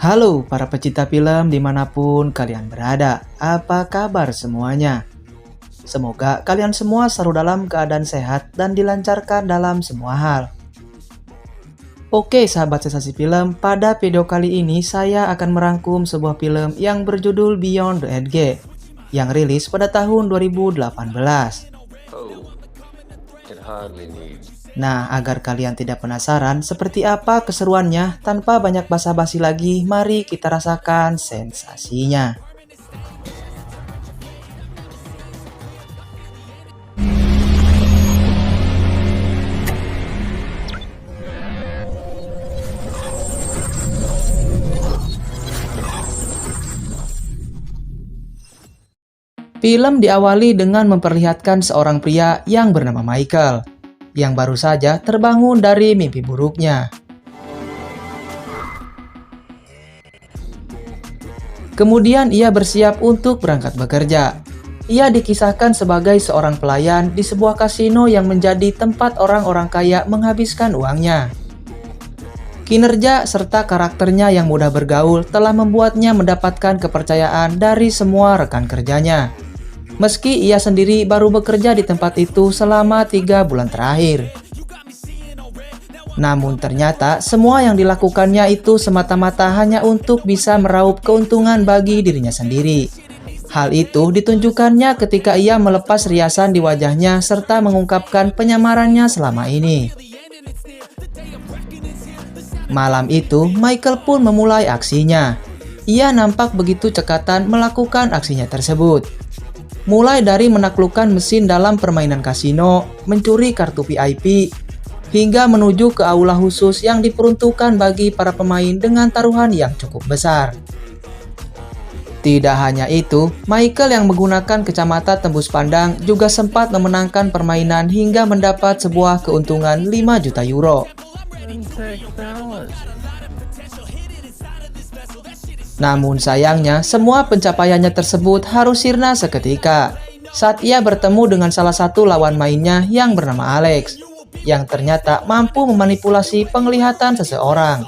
Halo para pecinta film dimanapun kalian berada, apa kabar semuanya? Semoga kalian semua selalu dalam keadaan sehat dan dilancarkan dalam semua hal. Oke sahabat sensasi film, pada video kali ini saya akan merangkum sebuah film yang berjudul Beyond the Endgame yang rilis pada tahun 2018. Nah, agar kalian tidak penasaran seperti apa keseruannya, tanpa banyak basa-basi lagi, mari kita rasakan sensasinya. Film diawali dengan memperlihatkan seorang pria yang bernama Michael, yang baru saja terbangun dari mimpi buruknya. Kemudian ia bersiap untuk berangkat bekerja. Ia dikisahkan sebagai seorang pelayan di sebuah kasino yang menjadi tempat orang-orang kaya menghabiskan uangnya. Kinerja serta karakternya yang mudah bergaul telah membuatnya mendapatkan kepercayaan dari semua rekan kerjanya. Meski ia sendiri baru bekerja di tempat itu selama 3 bulan terakhir. Namun ternyata semua yang dilakukannya itu semata-mata hanya untuk bisa meraup keuntungan bagi dirinya sendiri. Hal itu ditunjukkannya ketika ia melepas riasan di wajahnya serta mengungkapkan penyamarannya selama ini. Malam itu, Michael pun memulai aksinya. Ia nampak begitu cekatan melakukan aksinya tersebut. Mulai dari menaklukkan mesin dalam permainan kasino, mencuri kartu VIP, hingga menuju ke aula khusus yang diperuntukkan bagi para pemain dengan taruhan yang cukup besar. Tidak hanya itu, Michael yang menggunakan kacamata tembus pandang juga sempat memenangkan permainan hingga mendapat sebuah keuntungan 5 juta euro. Namun sayangnya, semua pencapaiannya tersebut harus sirna seketika saat ia bertemu dengan salah satu lawan mainnya yang bernama Alex, yang ternyata mampu memanipulasi penglihatan seseorang.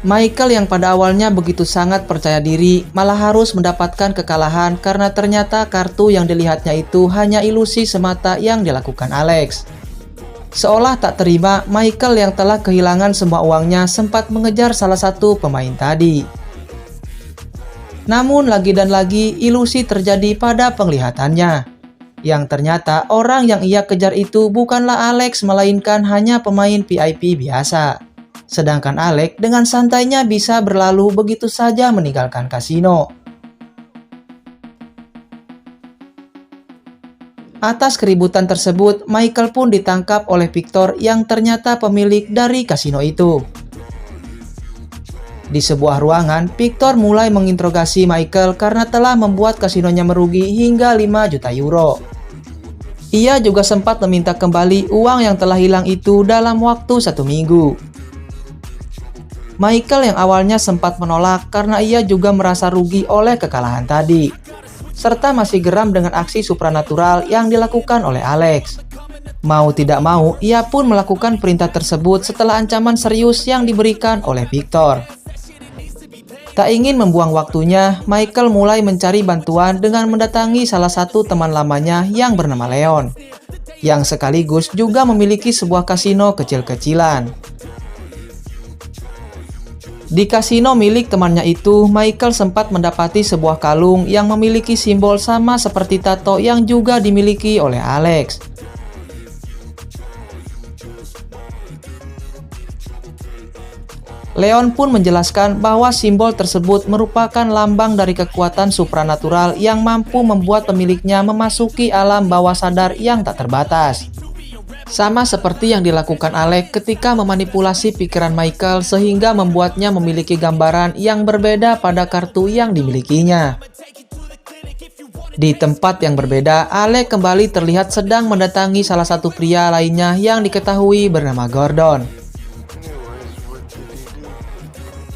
Michael yang pada awalnya begitu sangat percaya diri malah harus mendapatkan kekalahan karena ternyata kartu yang dilihatnya itu hanya ilusi semata yang dilakukan Alex. Seolah tak terima, Michael yang telah kehilangan semua uangnya sempat mengejar salah satu pemain tadi. Namun lagi dan lagi ilusi terjadi pada penglihatannya, yang ternyata orang yang ia kejar itu bukanlah Alex melainkan hanya pemain VIP biasa. Sedangkan Alex dengan santainya bisa berlalu begitu saja meninggalkan kasino. Atas keributan tersebut, Michael pun ditangkap oleh Victor yang ternyata pemilik dari kasino itu. Di sebuah ruangan, Victor mulai menginterogasi Michael karena telah membuat kasinonya merugi hingga 5 juta euro. Ia juga sempat meminta kembali uang yang telah hilang itu dalam waktu 1 minggu. Michael yang awalnya sempat menolak karena ia juga merasa rugi oleh kekalahan tadi, serta masih geram dengan aksi supranatural yang dilakukan oleh Alex. Mau tidak mau, ia pun melakukan perintah tersebut setelah ancaman serius yang diberikan oleh Victor. Tak ingin membuang waktunya, Michael mulai mencari bantuan dengan mendatangi salah satu teman lamanya yang bernama Leon, yang sekaligus juga memiliki sebuah kasino kecil-kecilan. Di kasino milik temannya itu, Michael sempat mendapati sebuah kalung yang memiliki simbol sama seperti tato yang juga dimiliki oleh Alex. Leon pun menjelaskan bahwa simbol tersebut merupakan lambang dari kekuatan supranatural yang mampu membuat pemiliknya memasuki alam bawah sadar yang tak terbatas. Sama seperti yang dilakukan Alex ketika memanipulasi pikiran Michael sehingga membuatnya memiliki gambaran yang berbeda pada kartu yang dimilikinya. Di tempat yang berbeda, Alex kembali terlihat sedang mendatangi salah satu pria lainnya yang diketahui bernama Gordon.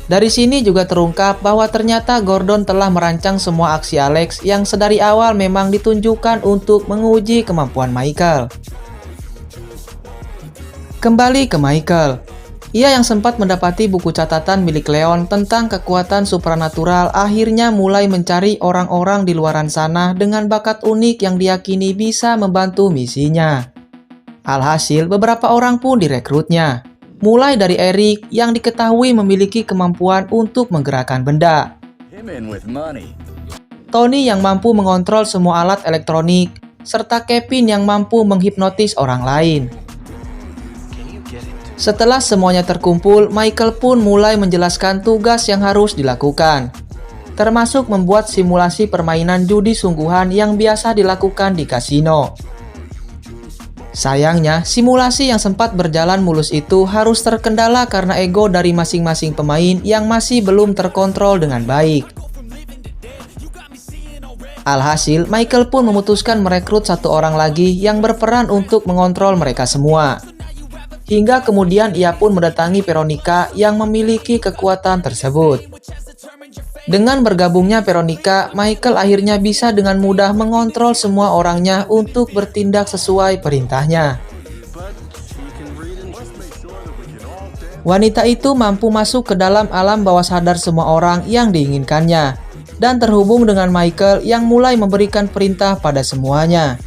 Dari sini juga terungkap bahwa ternyata Gordon telah merancang semua aksi Alex yang sedari awal memang ditunjukkan untuk menguji kemampuan Michael. Kembali ke Michael. Ia yang sempat mendapati buku catatan milik Leon tentang kekuatan supranatural akhirnya mulai mencari orang-orang di luaran sana dengan bakat unik yang diyakini bisa membantu misinya. Alhasil beberapa orang pun direkrutnya. Mulai dari Eric yang diketahui memiliki kemampuan untuk menggerakkan benda. Tony yang mampu mengontrol semua alat elektronik, serta Kevin yang mampu menghipnotis orang lain. Setelah semuanya terkumpul, Michael pun mulai menjelaskan tugas yang harus dilakukan, termasuk membuat simulasi permainan judi sungguhan yang biasa dilakukan di kasino. Sayangnya, simulasi yang sempat berjalan mulus itu harus terkendala karena ego dari masing-masing pemain yang masih belum terkontrol dengan baik. Alhasil, Michael pun memutuskan merekrut satu orang lagi yang berperan untuk mengontrol mereka semua. Hingga kemudian ia pun mendatangi Veronica yang memiliki kekuatan tersebut. Dengan bergabungnya Veronica, Michael akhirnya bisa dengan mudah mengontrol semua orangnya untuk bertindak sesuai perintahnya. Wanita itu mampu masuk ke dalam alam bawah sadar semua orang yang diinginkannya, dan terhubung dengan Michael yang mulai memberikan perintah pada semuanya.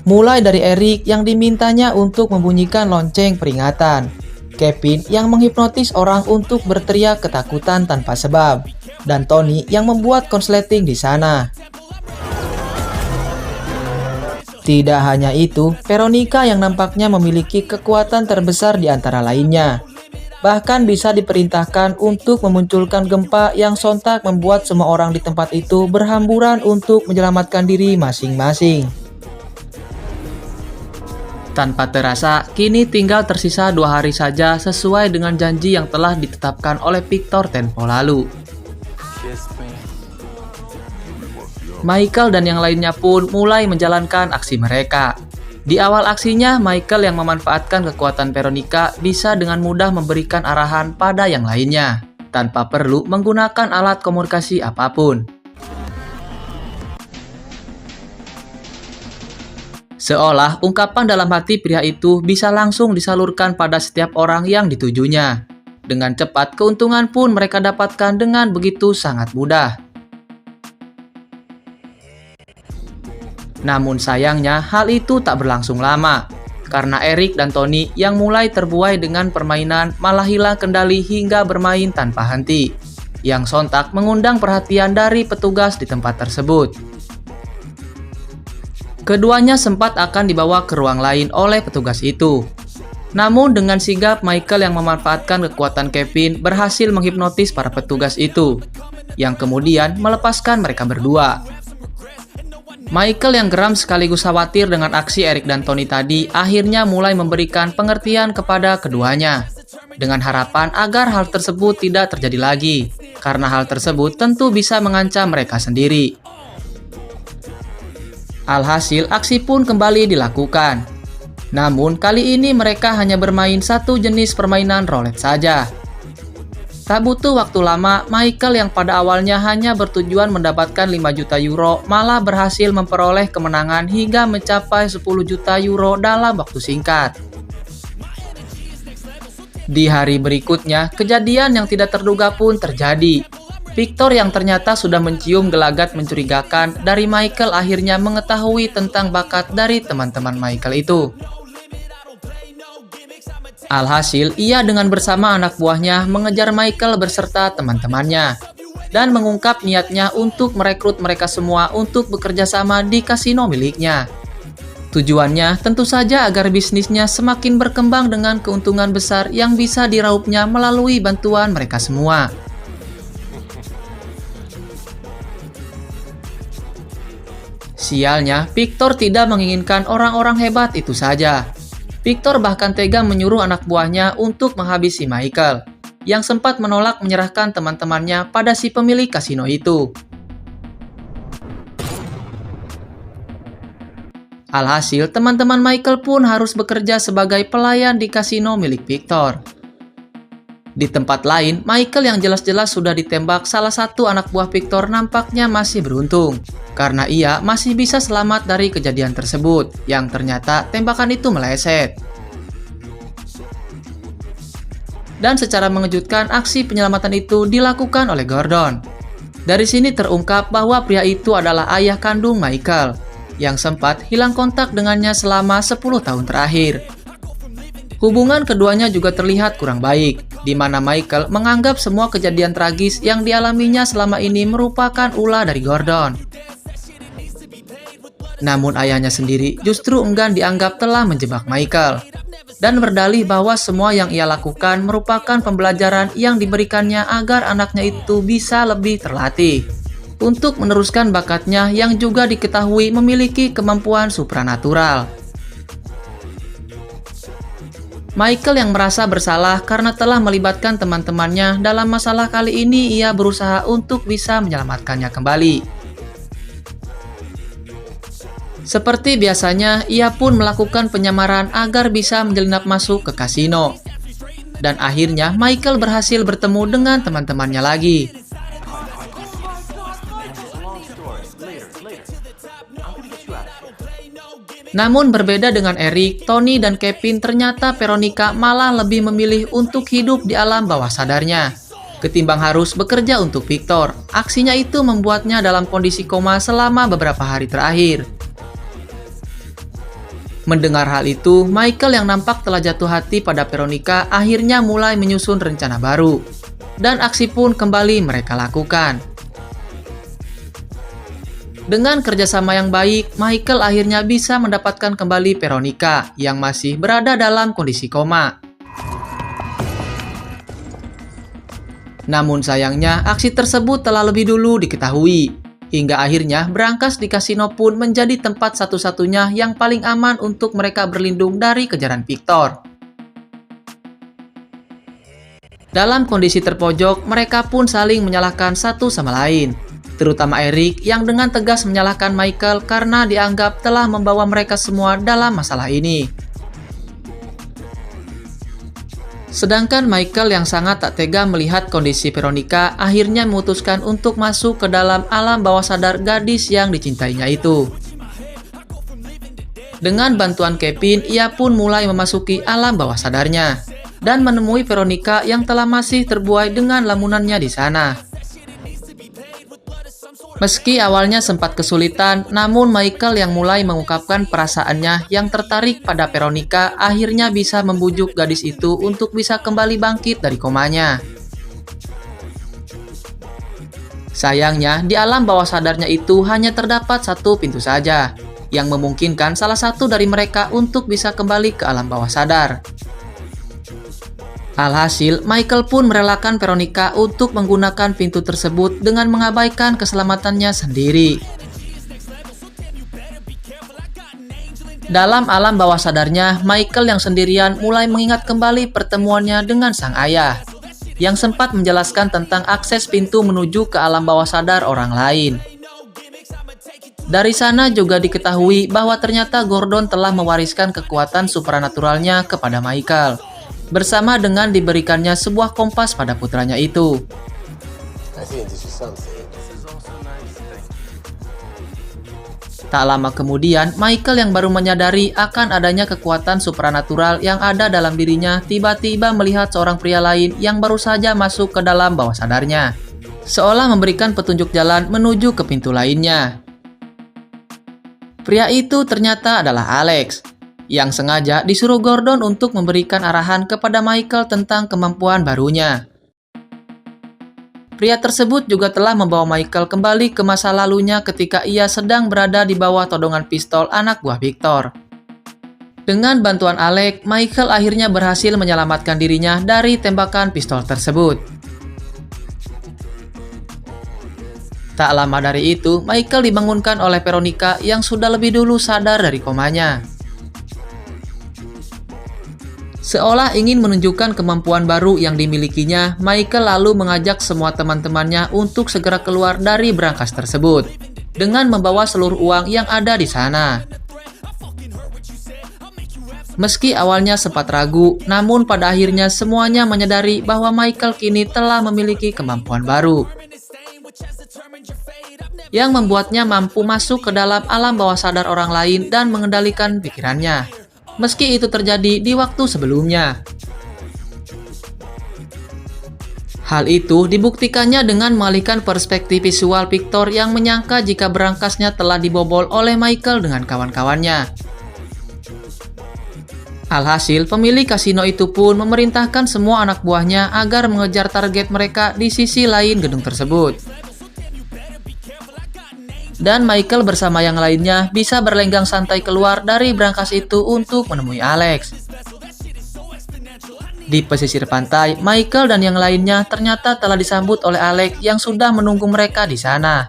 Mulai dari Eric yang dimintanya untuk membunyikan lonceng peringatan, Kevin yang menghipnotis orang untuk berteriak ketakutan tanpa sebab, dan Tony yang membuat konsleting di sana. Tidak hanya itu, Veronica yang nampaknya memiliki kekuatan terbesar di antara lainnya. Bahkan bisa diperintahkan untuk memunculkan gempa yang sontak membuat semua orang di tempat itu berhamburan untuk menyelamatkan diri masing-masing. Tanpa terasa, kini tinggal tersisa 2 hari saja sesuai dengan janji yang telah ditetapkan oleh Victor tempo lalu. Michael dan yang lainnya pun mulai menjalankan aksi mereka. Di awal aksinya, Michael yang memanfaatkan kekuatan Veronica bisa dengan mudah memberikan arahan pada yang lainnya, tanpa perlu menggunakan alat komunikasi apapun. Seolah ungkapan dalam hati pria itu bisa langsung disalurkan pada setiap orang yang ditujunya. Dengan cepat, keuntungan pun mereka dapatkan dengan begitu sangat mudah. Namun sayangnya, hal itu tak berlangsung lama. Karena Eric dan Tony yang mulai terbuai dengan permainan malah hilang kendali hingga bermain tanpa henti, yang sontak mengundang perhatian dari petugas di tempat tersebut. Keduanya sempat akan dibawa ke ruang lain oleh petugas itu. Namun dengan sigap Michael yang memanfaatkan kekuatan Kevin berhasil menghipnotis para petugas itu, yang kemudian melepaskan mereka berdua. Michael yang geram sekaligus khawatir dengan aksi Eric dan Tony tadi akhirnya mulai memberikan pengertian kepada keduanya, dengan harapan agar hal tersebut tidak terjadi lagi, karena hal tersebut tentu bisa mengancam mereka sendiri. Alhasil, aksi pun kembali dilakukan. Namun, kali ini mereka hanya bermain satu jenis permainan roulette saja. Tak butuh waktu lama, Michael yang pada awalnya hanya bertujuan mendapatkan 5 juta euro malah berhasil memperoleh kemenangan hingga mencapai 10 juta euro dalam waktu singkat. Di hari berikutnya, kejadian yang tidak terduga pun terjadi. Victor yang ternyata sudah mencium gelagat mencurigakan dari Michael akhirnya mengetahui tentang bakat dari teman-teman Michael itu. Alhasil, ia dengan bersama anak buahnya mengejar Michael beserta teman-temannya dan mengungkap niatnya untuk merekrut mereka semua untuk bekerja sama di kasino miliknya. Tujuannya tentu saja agar bisnisnya semakin berkembang dengan keuntungan besar yang bisa diraupnya melalui bantuan mereka semua. Sialnya, Victor tidak menginginkan orang-orang hebat itu saja. Victor bahkan tega menyuruh anak buahnya untuk menghabisi Michael, yang sempat menolak menyerahkan teman-temannya pada si pemilik kasino itu. Alhasil, teman-teman Michael pun harus bekerja sebagai pelayan di kasino milik Victor. Di tempat lain, Michael yang jelas-jelas sudah ditembak salah satu anak buah Victor nampaknya masih beruntung, karena ia masih bisa selamat dari kejadian tersebut, yang ternyata tembakan itu meleset. Dan secara mengejutkan, aksi penyelamatan itu dilakukan oleh Gordon. Dari sini terungkap bahwa pria itu adalah ayah kandung Michael, yang sempat hilang kontak dengannya selama 10 tahun terakhir. Hubungan keduanya juga terlihat kurang baik, di mana Michael menganggap semua kejadian tragis yang dialaminya selama ini merupakan ulah dari Gordon. Namun ayahnya sendiri justru enggan dianggap telah menjebak Michael, dan berdalih bahwa semua yang ia lakukan merupakan pembelajaran yang diberikannya agar anaknya itu bisa lebih terlatih untuk meneruskan bakatnya yang juga diketahui memiliki kemampuan supranatural. Michael yang merasa bersalah karena telah melibatkan teman-temannya dalam masalah kali ini, ia berusaha untuk bisa menyelamatkannya kembali. Seperti biasanya, ia pun melakukan penyamaran agar bisa menyelinap masuk ke kasino. Dan akhirnya Michael berhasil bertemu dengan teman-temannya lagi. Namun berbeda dengan Eric, Tony dan Kevin, ternyata Veronica malah lebih memilih untuk hidup di alam bawah sadarnya ketimbang harus bekerja untuk Victor. Aksinya itu membuatnya dalam kondisi koma selama beberapa hari terakhir. Mendengar hal itu, Michael yang nampak telah jatuh hati pada Veronica akhirnya mulai menyusun rencana baru. Dan aksi pun kembali mereka lakukan. Dengan kerjasama yang baik, Michael akhirnya bisa mendapatkan kembali Veronica yang masih berada dalam kondisi koma. Namun sayangnya, aksi tersebut telah lebih dulu diketahui, hingga akhirnya berangkas di kasino pun menjadi tempat satu-satunya yang paling aman untuk mereka berlindung dari kejaran Victor. Dalam kondisi terpojok, mereka pun saling menyalahkan satu sama lain, terutama Eric yang dengan tegas menyalahkan Michael karena dianggap telah membawa mereka semua dalam masalah ini. Sedangkan Michael yang sangat tak tega melihat kondisi Veronica akhirnya memutuskan untuk masuk ke dalam alam bawah sadar gadis yang dicintainya itu. Dengan bantuan Kevin, ia pun mulai memasuki alam bawah sadarnya dan menemui Veronica yang telah masih terbuai dengan lamunannya di sana. Meski awalnya sempat kesulitan, namun Michael yang mulai mengungkapkan perasaannya yang tertarik pada Veronica akhirnya bisa membujuk gadis itu untuk bisa kembali bangkit dari komanya. Sayangnya, di alam bawah sadarnya itu hanya terdapat satu pintu saja, yang memungkinkan salah satu dari mereka untuk bisa kembali ke alam bawah sadar. Alhasil, Michael pun merelakan Veronica untuk menggunakan pintu tersebut dengan mengabaikan keselamatannya sendiri. Dalam alam bawah sadarnya, Michael yang sendirian mulai mengingat kembali pertemuannya dengan sang ayah, yang sempat menjelaskan tentang akses pintu menuju ke alam bawah sadar orang lain. Dari sana juga diketahui bahwa ternyata Gordon telah mewariskan kekuatan supranaturalnya kepada Michael, bersama dengan diberikannya sebuah kompas pada putranya itu. Tak lama kemudian, Michael yang baru menyadari akan adanya kekuatan supranatural yang ada dalam dirinya tiba-tiba melihat seorang pria lain yang baru saja masuk ke dalam bawah sadarnya, seolah memberikan petunjuk jalan menuju ke pintu lainnya. Pria itu ternyata adalah Alex, yang sengaja disuruh Gordon untuk memberikan arahan kepada Michael tentang kemampuan barunya. Pria tersebut juga telah membawa Michael kembali ke masa lalunya ketika ia sedang berada di bawah todongan pistol anak buah Victor. Dengan bantuan Alex, Michael akhirnya berhasil menyelamatkan dirinya dari tembakan pistol tersebut. Tak lama dari itu, Michael dibangunkan oleh Veronica yang sudah lebih dulu sadar dari komanya. Seolah ingin menunjukkan kemampuan baru yang dimilikinya, Michael lalu mengajak semua teman-temannya untuk segera keluar dari brankas tersebut, dengan membawa seluruh uang yang ada di sana. Meski awalnya sempat ragu, namun pada akhirnya semuanya menyadari bahwa Michael kini telah memiliki kemampuan baru, yang membuatnya mampu masuk ke dalam alam bawah sadar orang lain dan mengendalikan pikirannya. Meski itu terjadi di waktu sebelumnya. Hal itu dibuktikannya dengan mengalihkan perspektif visual Victor yang menyangka jika berangkasnya telah dibobol oleh Michael dengan kawan-kawannya. Alhasil, pemilik kasino itu pun memerintahkan semua anak buahnya agar mengejar target mereka di sisi lain gedung tersebut. Dan Michael bersama yang lainnya bisa berlenggang santai keluar dari brankas itu untuk menemui Alex. Di pesisir pantai, Michael dan yang lainnya ternyata telah disambut oleh Alex yang sudah menunggu mereka di sana.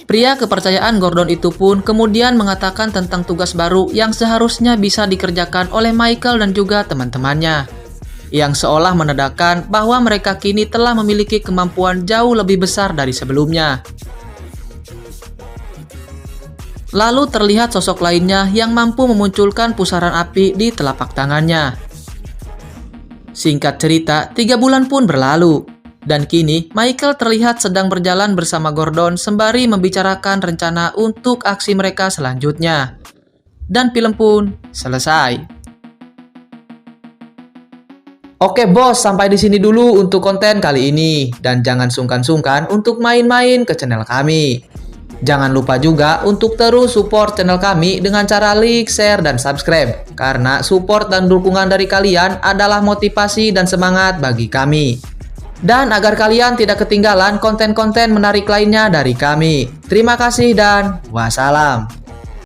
Pria kepercayaan Gordon itu pun kemudian mengatakan tentang tugas baru yang seharusnya bisa dikerjakan oleh Michael dan juga teman-temannya, yang seolah menandakan bahwa mereka kini telah memiliki kemampuan jauh lebih besar dari sebelumnya. Lalu terlihat sosok lainnya yang mampu memunculkan pusaran api di telapak tangannya. Singkat cerita, 3 bulan pun berlalu, dan kini Michael terlihat sedang berjalan bersama Gordon sembari membicarakan rencana untuk aksi mereka selanjutnya. Dan film pun selesai. Oke bos, sampai di sini dulu untuk konten kali ini, dan jangan sungkan-sungkan untuk main-main ke channel kami. Jangan lupa juga untuk terus support channel kami dengan cara like, share, dan subscribe. Karena support dan dukungan dari kalian adalah motivasi dan semangat bagi kami. Dan agar kalian tidak ketinggalan konten-konten menarik lainnya dari kami. Terima kasih dan wassalam.